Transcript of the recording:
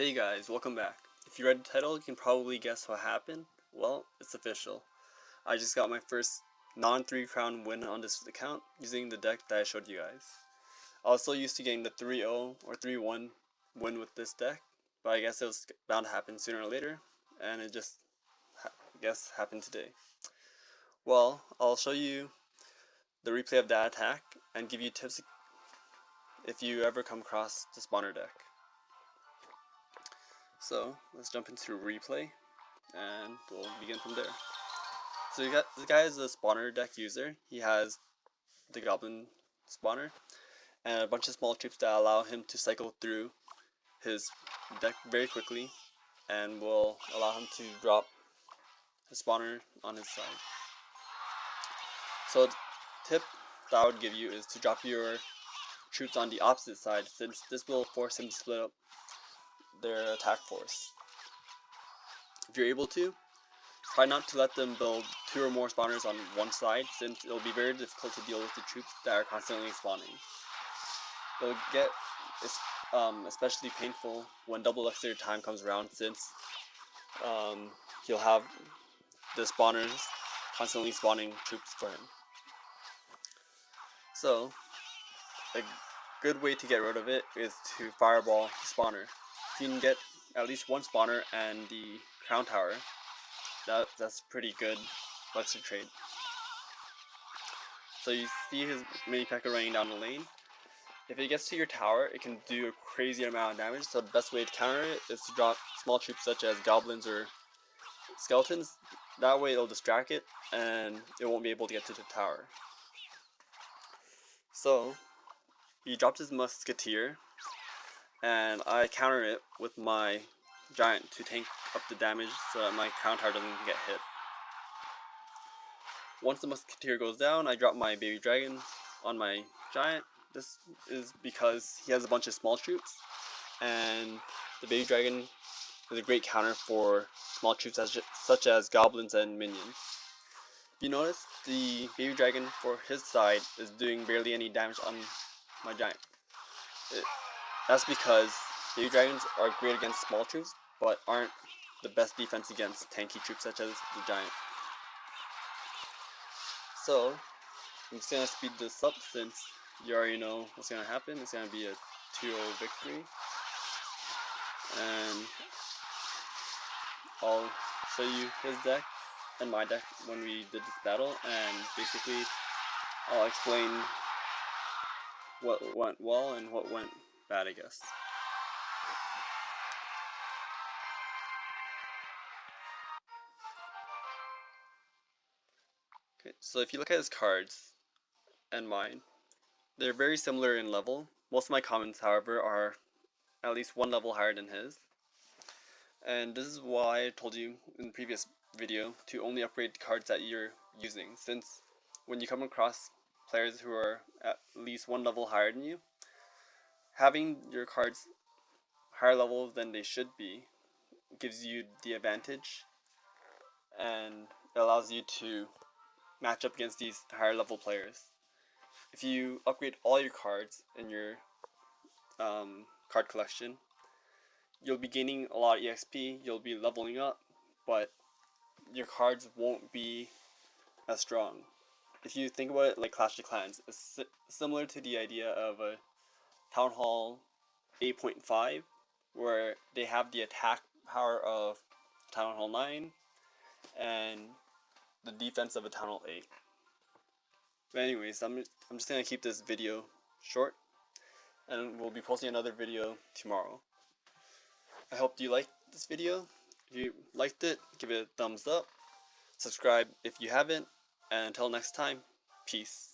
Hey guys, welcome back. If you read the title, you can probably guess what happened. Well, it's official. I just got my first non-3 crown win on this account using the deck that I showed you guys. I was so used to getting the 3-0 or 3-1 win with this deck, but I guess it was bound to happen sooner or later, and it just, I guess, happened today. Well, I'll show you the replay of that attack and give you tips if you ever come across the spawner deck. So let's jump into replay and we'll begin from there. So you got this guy is a spawner deck user. He has the goblin spawner and a bunch of small troops that allow him to cycle through his deck very quickly and will allow him to drop his spawner on his side. So the tip that I would give you is to drop your troops on the opposite side, since this will force him to split up their attack force. If you're able to, try not to let them build 2 or more spawners on one side, since it'll be very difficult to deal with the troops that are constantly spawning. It'll get especially painful when double elixir time comes around, since he'll have the spawners constantly spawning troops for him. So a good way to get rid of it is to fireball the spawner. If you can get at least one spawner and the crown tower, that's pretty good elixir trade. So you see his mini P.E.K.K.A running down the lane. If it gets to your tower, it can do a crazy amount of damage, so the best way to counter it is to drop small troops such as goblins or skeletons. That way it'll distract it and it won't be able to get to the tower. So he dropped his musketeer and I counter it with my giant to tank up the damage so that my crown tower doesn't get hit. Once the musketeer goes down, I drop my baby dragon on my giant. This is because he has a bunch of small troops, and the baby dragon is a great counter for small troops such as goblins and minions. You notice the baby dragon for his side is doing barely any damage on my giant. That's because baby dragons are great against small troops, but aren't the best defense against tanky troops such as the giant. So I'm just gonna speed this up since you already know what's gonna happen. It's gonna be a 2-0 victory, and I'll show you his deck and my deck when we did this battle, and basically I'll explain what went well and what went bad, I guess. Okay, so if you look at his cards and mine, they're very similar in level. Most of my commons, however, are at least one level higher than his. And this is why I told you in the previous video to only upgrade the cards that you're using, since when you come across players who are at least one level higher than you, having your cards higher levels than they should be gives you the advantage, and it allows you to match up against these higher level players. If you upgrade all your cards in your card collection, you'll be gaining a lot of EXP, you'll be leveling up, but your cards won't be as strong. If you think about it like Clash of Clans, it's similar to the idea of a Town Hall 8.5, where they have the attack power of Town Hall 9 and the defense of a Town Hall 8. But anyways, I'm just gonna keep this video short, and we'll be posting another video tomorrow. I hope you liked this video. If you liked it, give it a thumbs up, subscribe if you haven't, and until next time, peace.